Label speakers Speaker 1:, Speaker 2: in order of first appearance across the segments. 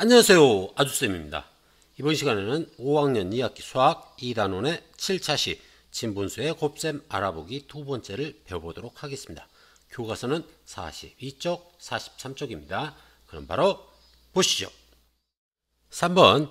Speaker 1: 안녕하세요, 아주쌤입니다. 이번 시간에는 5학년 2학기 수학 2단원의 7차시 진분수의 곱셈 알아보기 두 번째를 배워보도록 하겠습니다. 교과서는 42쪽, 43쪽입니다. 그럼 바로 보시죠. 3번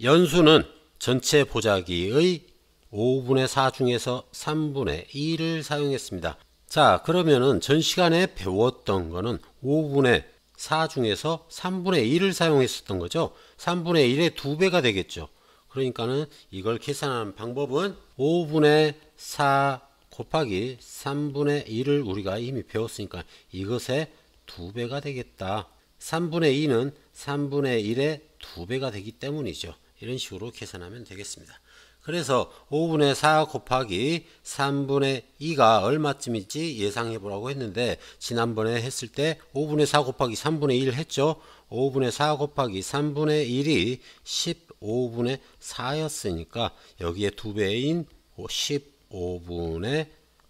Speaker 1: 연수는 전체 보자기의 5분의 4 중에서 3분의 2를 사용했습니다. 자, 그러면은 전 시간에 배웠던 거는 5분의 4 중에서 3분의 1을 사용했었던 거죠. 3분의 1의 2배가 되겠죠. 그러니까는 이걸 계산하는 방법은 5분의 4 곱하기 3분의 1을 우리가 이미 배웠으니까 이것의 2배가 되겠다. 3분의 2는 3분의 1의 2배가 되기 때문이죠. 이런 식으로 계산하면 되겠습니다. 그래서 5분의 4 곱하기 3분의 2가 얼마쯤일지 예상해 보라고 했는데, 지난번에 했을 때 5분의 4 곱하기 3분의 1 했죠. 5분의 4 곱하기 3분의 1이 15분의 4였으니까 여기에 2배인 15분의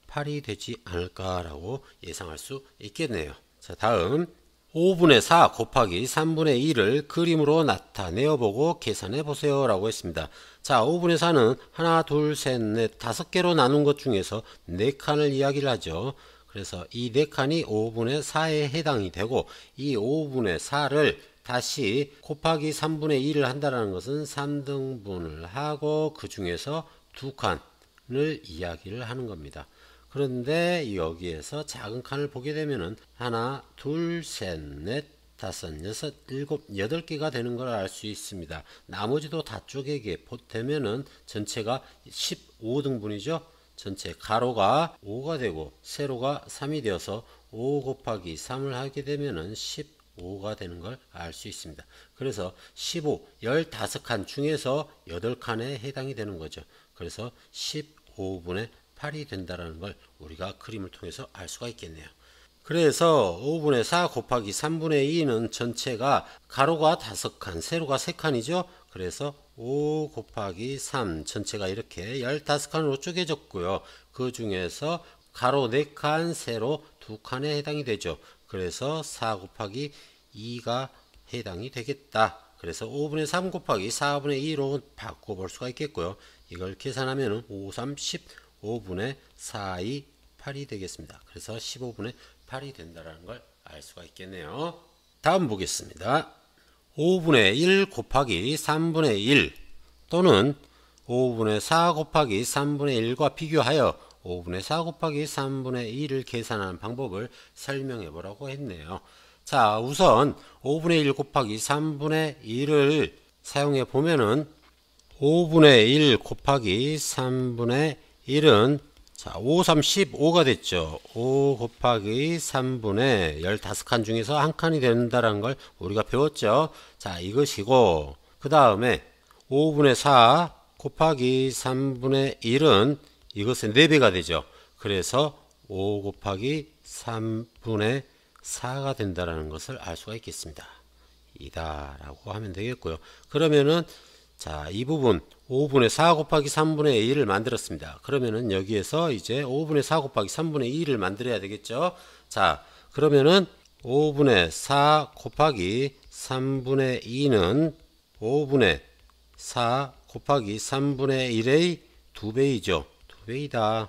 Speaker 1: 8이 되지 않을까라고 예상할 수 있겠네요. 자, 다음 5분의 4 곱하기 3분의 1을 그림으로 나타내어 보고 계산해 보세요 라고 했습니다. 자, 5분의 4는 하나, 둘, 셋, 넷, 5개로 나눈 것 중에서 4칸을 이야기를 하죠. 그래서 이 4칸이 5분의 4에 해당이 되고, 이 5분의 4를 다시 곱하기 3분의 1을 한다는 것은 3등분을 하고 그 중에서 2칸을 이야기를 하는 겁니다. 그런데 여기에서 작은 칸을 보게 되면은 하나, 둘, 셋, 넷, 다섯, 여섯, 일곱, 8개가 되는 걸 알 수 있습니다. 나머지도 다 쪼개게 되면은 전체가 15등분이죠. 전체 가로가 5가 되고 세로가 3이 되어서 5 곱하기 3을 하게 되면은 15가 되는 걸 알 수 있습니다. 그래서 15, 15칸 중에서 8칸에 해당이 되는 거죠. 그래서 15분의 8이 된다는 걸 우리가 그림을 통해서 알 수가 있겠네요. 그래서 5분의 4 곱하기 3분의 2는 전체가 가로가 5칸, 세로가 3칸이죠. 그래서 5 곱하기 3 전체가 이렇게 15칸으로 쪼개졌고요. 그 중에서 가로 4칸, 세로 2칸에 해당이 되죠. 그래서 4 곱하기 2가 해당이 되겠다. 그래서 5분의 3 곱하기 4분의 2로 바꿔볼 수가 있겠고요. 이걸 계산하면 5, 3, 15분의 4, 2, 8이 되겠습니다. 그래서 15분의 8이 된다는 걸 알 수가 있겠네요. 다음 보겠습니다. 5분의 1 곱하기 3분의 1 또는 5분의 4 곱하기 3분의 1과 비교하여 5분의 4 곱하기 3분의 1을 계산하는 방법을 설명해 보라고 했네요. 자, 우선 5분의 1 곱하기 3분의 1을 사용해 보면은 5분의 1 곱하기 3분의 1은 자, 5, 3, 15가 됐죠. 5 곱하기 3분의 15칸 중에서 한 칸이 된다는 걸 우리가 배웠죠. 자, 이것이고, 그 다음에 5분의 4 곱하기 3분의 1은 이것의 4배가 되죠. 그래서 5 곱하기 3분의 4가 된다는 것을 알 수가 있겠습니다. 이다 라고 하면 되겠고요. 그러면은 자, 이 부분 5분의 4 곱하기 3분의 1을 만들었습니다. 그러면은 여기에서 이제 5분의 4 곱하기 3분의 2를 만들어야 되겠죠. 자, 그러면은 5분의 4 곱하기 3분의 2는 5분의 4 곱하기 3분의 1의 2배이죠. 2배이다.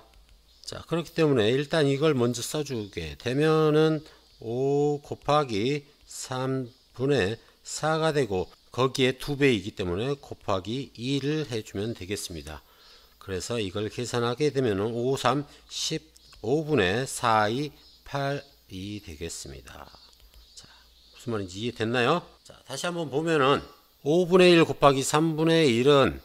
Speaker 1: 자, 그렇기 때문에 일단 이걸 먼저 써주게 되면은 5 곱하기 3분의 4가 되고, 거기에 2배이기 때문에 곱하기 2를 해주면 되겠습니다. 그래서 이걸 계산하게 되면 5, 3, 15분의 4, 2, 8이 되겠습니다. 자, 무슨 말인지 이해됐나요? 자, 다시 한번 보면은 5분의 1 곱하기 3분의 1은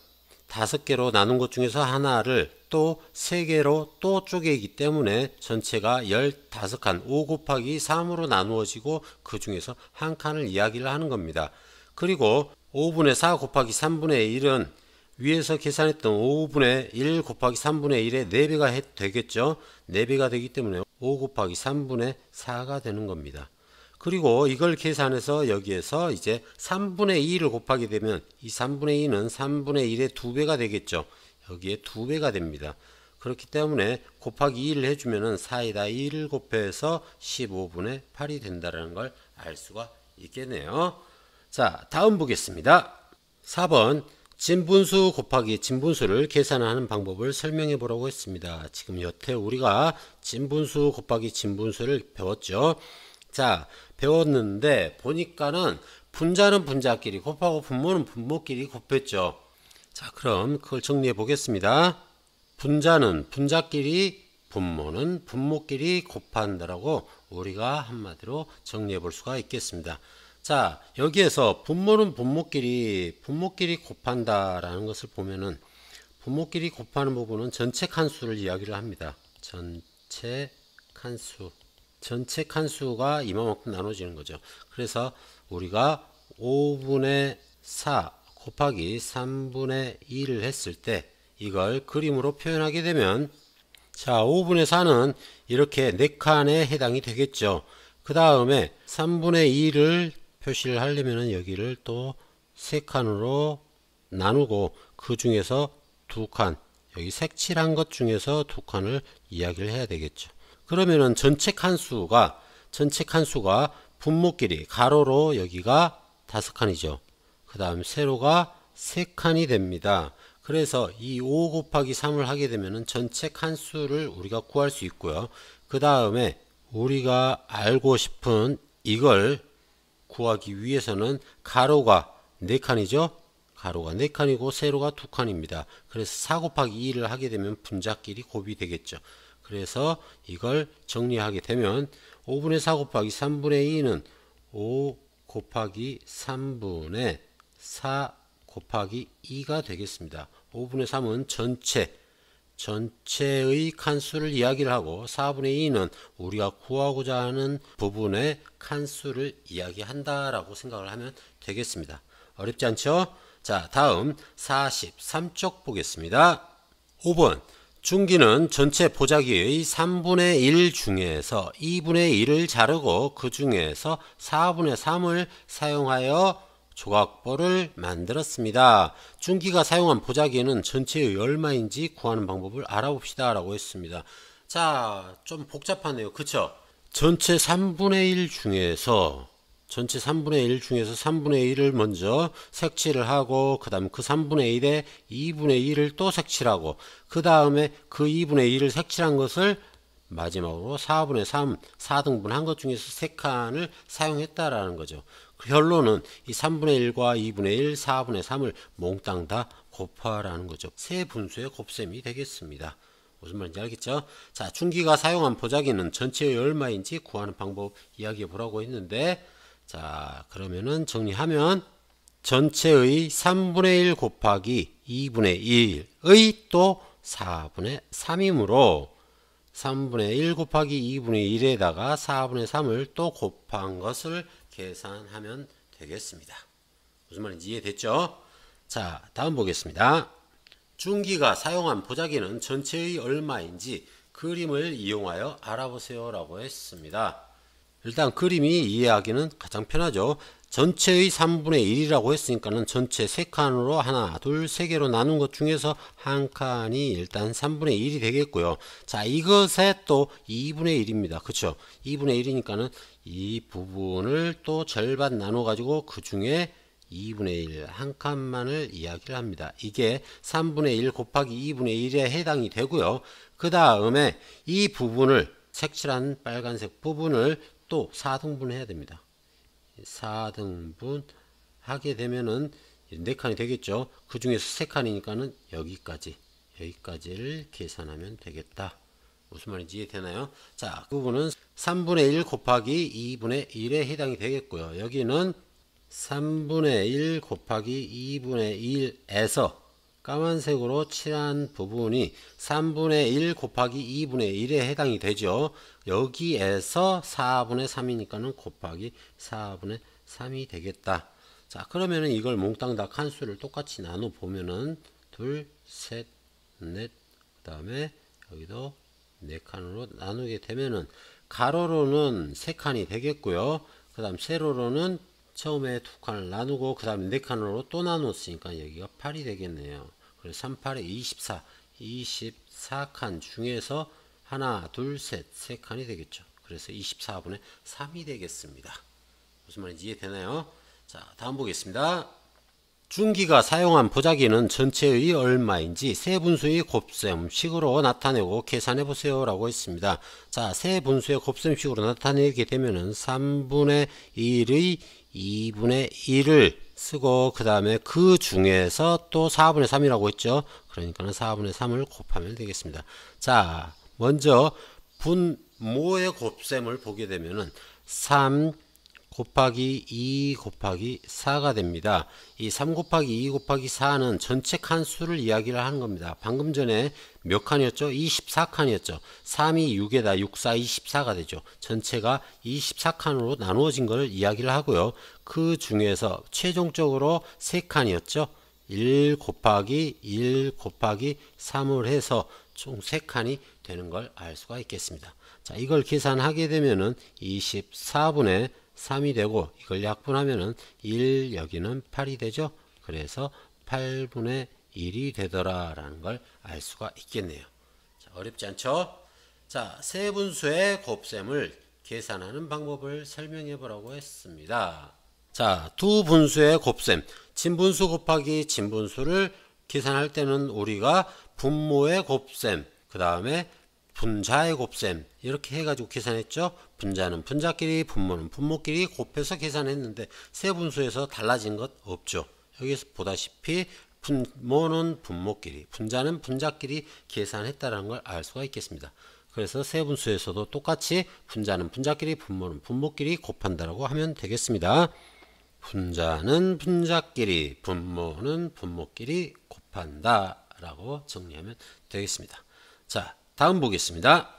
Speaker 1: 5개로 나눈 것 중에서 하나를 또 3개로 또 쪼개기 때문에 전체가 15칸, 5 곱하기 3으로 나누어지고 그 중에서 한 칸을 이야기를 하는 겁니다. 그리고 5분의 4 곱하기 3분의 1은 위에서 계산했던 5분의 1 곱하기 3분의 1의 4배가 되겠죠. 4배가 되기 때문에 5 곱하기 3분의 4가 되는 겁니다. 그리고 이걸 계산해서 여기에서 이제 3분의 2를 곱하게 되면 이 3분의 2는 3분의 1의 2배가 되겠죠. 여기에 2배가 됩니다. 그렇기 때문에 곱하기 2를 해주면은 4에다 2를 곱해서 15분의 8이 된다는 걸 알 수가 있겠네요. 자, 다음 보겠습니다. 4번 진분수 곱하기 진분수를 계산하는 방법을 설명해 보라고 했습니다. 지금 여태 우리가 진분수 곱하기 진분수를 배웠죠. 자, 배웠는데 보니까는 분자는 분자끼리 곱하고 분모는 분모끼리 곱했죠. 자, 그럼 그걸 정리해 보겠습니다. 분자는 분자끼리, 분모는 분모끼리 곱한다라고 우리가 한마디로 정리해 볼 수가 있겠습니다. 자, 여기에서 분모는 분모끼리 곱한다라는 것을 보면은 분모끼리 곱하는 부분은 전체 칸수를 이야기를 합니다. 전체 칸수가 이만큼 나눠지는 거죠. 그래서 우리가 5분의 4 곱하기 3분의 2를 했을 때 이걸 그림으로 표현하게 되면, 자, 5분의 4는 이렇게 4칸에 해당이 되겠죠. 그 다음에 3분의 2를 표시를 하려면 여기를 또 3칸으로 나누고 그 중에서 2칸, 여기 색칠한 것 중에서 2칸을 이야기를 해야 되겠죠. 그러면은 전체 칸수가 분모끼리 가로로 여기가 5칸이죠. 그 다음 세로가 3칸이 됩니다. 그래서 이 5 곱하기 3을 하게 되면은 전체 칸수를 우리가 구할 수 있고요. 그 다음에 우리가 알고 싶은 이걸 구하기 위해서는 가로가 4칸이죠. 가로가 4칸이고 세로가 2칸입니다. 그래서 4 곱하기 2를 하게 되면 분자끼리 곱이 되겠죠. 그래서 이걸 정리하게 되면 5분의 4 곱하기 3분의 2는 5 곱하기 3분의 4 곱하기 2가 되겠습니다. 5분의 3은 전체의 칸수를 이야기를 하고 4분의 2는 우리가 구하고자 하는 부분의 칸수를 이야기한다라고 생각을 하면 되겠습니다. 어렵지 않죠? 자, 다음 43쪽 보겠습니다. 5번 중기는 전체 보자기의 3분의 1 중에서 2분의 1을 자르고 그 중에서 4분의 3을 사용하여 조각보를 만들었습니다. 중기가 사용한 보자기는 전체의 얼마인지 구하는 방법을 알아봅시다 라고 했습니다. 자, 좀 복잡하네요. 그쵸? 전체 3분의 1 중에서 3분의 1을 먼저 색칠을 하고 그 다음 그 3분의 1에 2분의 1을 또 색칠하고 그 다음에 그 2분의 1을 색칠한 것을 마지막으로 4분의 3 4등분 한 것 중에서 3칸을 사용했다라는 거죠. 결론은 이 3분의 1과 2분의 1, 4분의 3을 몽땅 다 곱하라는 거죠. 세 분수의 곱셈이 되겠습니다. 무슨 말인지 알겠죠? 자, 중기가 사용한 보자기는 전체의 얼마인지 구하는 방법 이야기해 보라고 했는데, 자, 그러면은 정리하면 전체의 3분의 1 곱하기 2분의 1의 또 4분의 3이므로 3분의 1 곱하기 2분의 1에다가 4분의 3을 또 곱한 것을 계산하면 되겠습니다. 무슨 말인지 이해됐죠? 자, 다음 보겠습니다. 중기가 사용한 보자기는 전체의 얼마인지 그림을 이용하여 알아보세요 라고 했습니다. 일단 그림이 이해하기는 가장 편하죠. 전체의 3분의 1이라고 했으니까는 전체 3칸으로 하나, 둘, 3개로 나눈 것 중에서 한 칸이 일단 3분의 1이 되겠고요. 자, 이것에 또 2분의 1입니다. 그쵸? 2분의 1이니까는 이 부분을 또 절반 나눠 가지고 그 중에 2분의 1 한 칸만을 이야기를 합니다. 이게 3분의 1 곱하기 2분의 1에 해당이 되고요. 그 다음에 이 부분을 색칠한 빨간색 부분을 또 4등분 해야 됩니다. 4등분 하게 되면은 4칸이 되겠죠. 그 중에서 3칸이니까는 여기까지를 계산하면 되겠다. 무슨 말인지 이해되나요? 자, 그 부분은 3분의 1 곱하기 2분의 1에 해당이 되겠고요. 여기는 3분의 1 곱하기 2분의 1에서 까만색으로 칠한 부분이 3분의 1 곱하기 2분의 1에 해당이 되죠. 여기에서 4분의 3이니까는 곱하기 4분의 3이 되겠다. 자, 그러면은 이걸 몽땅 다 칸수를 똑같이 나눠 보면은 둘, 셋, 넷, 그 다음에 여기도 4칸으로 나누게 되면은 가로로는 3칸이 되겠고요. 그 다음 세로로는 처음에 2칸을 나누고 그 다음에 4칸으로 또 나눴으니까 여기가 8이 되겠네요. 그래서 3, 8에 24칸 중에서 하나, 둘, 셋, 3칸이 되겠죠. 그래서 24분의 3이 되겠습니다. 무슨 말인지 이해되나요? 자, 다음 보겠습니다. 준기가 사용한 보자기는 전체의 얼마인지 세분수의 곱셈식으로 나타내고 계산해 보세요 라고 했습니다. 자, 세분수의 곱셈식으로 나타내게 되면은 3분의 1의 2분의 1을 쓰고 그 다음에 그 중에서 또 4분의 3이라고 했죠. 그러니까는 4분의 3을 곱하면 되겠습니다. 자, 먼저 분모의 곱셈을 보게 되면은 3 곱하기 2 곱하기 4가 됩니다. 이 3 곱하기 2 곱하기 4는 전체 칸수를 이야기를 하는 겁니다. 방금 전에 몇 칸이었죠? 24칸이었죠. 3이 6에다 6, 4, 24가 되죠. 전체가 24칸으로 나누어진 것을 이야기를 하고요. 그 중에서 최종적으로 3칸이었죠. 1 곱하기 1 곱하기 3을 해서 총 3칸이 되는 걸 알 수가 있겠습니다. 자, 이걸 계산하게 되면은 24분의 3이 되고 이걸 약분하면은 1 여기는 8이 되죠. 그래서 8분의 1이 되더라 라는 걸 알 수가 있겠네요. 자, 어렵지 않죠? 자, 세분수의 곱셈을 계산하는 방법을 설명해 보라고 했습니다. 자, 두 분수의 곱셈, 진분수 곱하기 진분수를 계산할 때는 우리가 분모의 곱셈, 그 다음에 분자의 곱셈 이렇게 해가지고 계산했죠. 분자는 분자끼리, 분모는 분모끼리 곱해서 계산했는데 세분수에서 달라진 것 없죠. 여기서 보다시피 분모는 분모끼리, 분자는 분자끼리 계산했다는 걸 알 수가 있겠습니다. 그래서 세분수에서도 똑같이 분자는 분자끼리, 분모는 분모끼리 곱한다라고 하면 되겠습니다. 분자는 분자끼리, 분모는 분모끼리 곱한다 라고 정리하면 되겠습니다. 자, 다음 보겠습니다.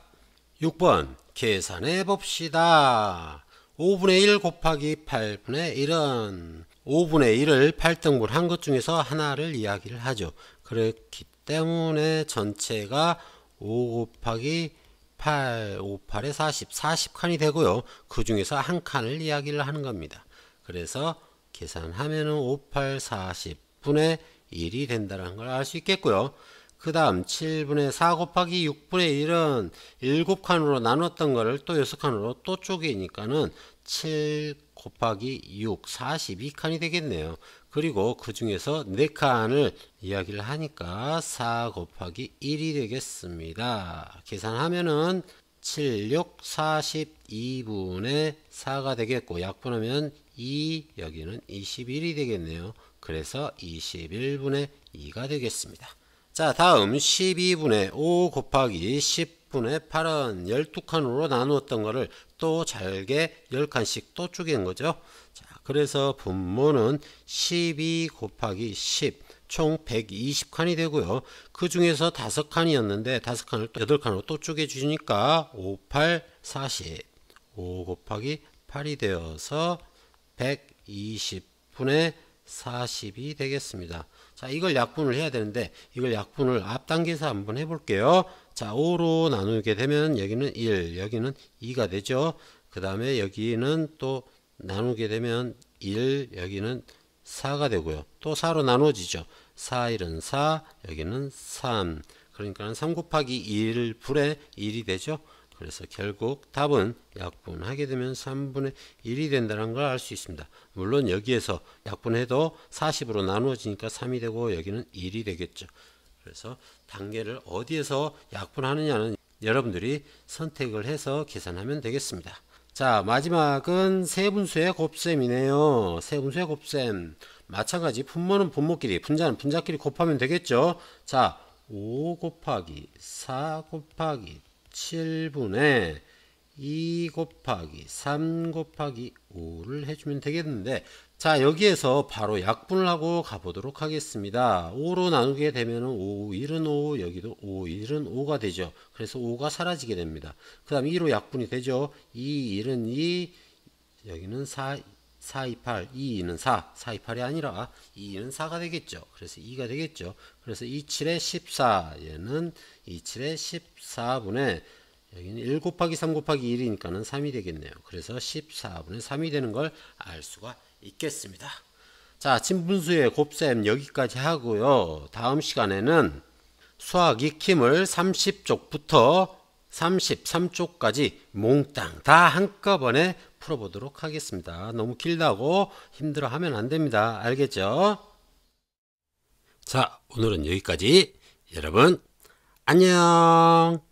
Speaker 1: 6번 계산해 봅시다. 5분의 1 곱하기 8분의 1은 5분의 1을 8등분 한 것 중에서 하나를 이야기를 하죠. 그렇기 때문에 전체가 5 곱하기 8, 5, 8에 40, 40칸이 되고요. 그 중에서 한 칸을 이야기를 하는 겁니다. 그래서 계산하면은 5, 8, 40분의 1이 된다는 걸 알 수 있겠고요. 그 다음 7분의 4 곱하기 6분의 1은 7칸으로 나눴던 거를 또 6칸으로 또 쪼개니까는 7 곱하기 6, 42칸이 되겠네요. 그리고 그 중에서 4칸을 이야기를 하니까 4 곱하기 1이 되겠습니다. 계산하면은 7, 6, 42분의 4가 되겠고 약분하면 2, 여기는 21이 되겠네요. 그래서 21분의 2가 되겠습니다. 자, 다음 12분의 5 곱하기 10분의 8은 12칸으로 나누었던 거를 또 잘게 10칸씩 또 쪼갠 거죠. 자, 그래서 분모는 12 곱하기 10, 총 120칸이 되고요. 그 중에서 5칸이었는데 5칸을 또 8칸으로 또 쪼개 주니까 5, 8, 40, 5 곱하기 8이 되어서 120분의 40이 되겠습니다. 자, 이걸 약분을 해야 되는데 이걸 약분을 앞당겨서 한번 해볼게요. 자, 5로 나누게 되면 여기는 1, 여기는 2가 되죠. 그 다음에 여기는 또 나누게 되면 1, 여기는 4가 되고요. 또 4로 나누어지죠. 4, 1은 4, 여기는 3. 그러니까 3 곱하기 1분의 1이 되죠. 그래서 결국 답은 약분하게 되면 3분의 1이 된다는 걸 알 수 있습니다. 물론 여기에서 약분해도 40으로 나누어지니까 3이 되고 여기는 1이 되겠죠. 그래서 단계를 어디에서 약분하느냐는 여러분들이 선택을 해서 계산하면 되겠습니다. 자, 마지막은 세분수의 곱셈이네요. 세분수의 곱셈. 마찬가지 분모는 분모끼리, 분자는 분자끼리 곱하면 되겠죠. 자, 5 곱하기 4 곱하기 7분의 2 곱하기 3 곱하기 5를 해주면 되겠는데, 자, 여기에서 바로 약분을 하고 가보도록 하겠습니다. 5로 나누게 되면 5, 1은 5, 여기도 5, 1은 5가 되죠. 그래서 5가 사라지게 됩니다. 그 다음 2로 약분이 되죠. 2, 1은 2, 여기는 4, 4, 2, 8, 2, 2는 4, 4, 2, 8이 아니라 2, 2는 4가 되겠죠. 그래서 2가 되겠죠. 그래서 2, 7에 14, 얘는 2, 7에 14분의 여기는 1 곱하기 3 곱하기 1이니까는 3이 되겠네요. 그래서 14분의 3이 되는 걸 알 수가 있겠습니다. 자, 진분수의 곱셈 여기까지 하고요. 다음 시간에는 수학 익힘을 30쪽부터 33쪽까지 몽땅 다 한꺼번에 풀어보도록 하겠습니다. 너무 길다고 힘들어하면 안 됩니다. 알겠죠? 자, 오늘은 여기까지. 여러분 안녕.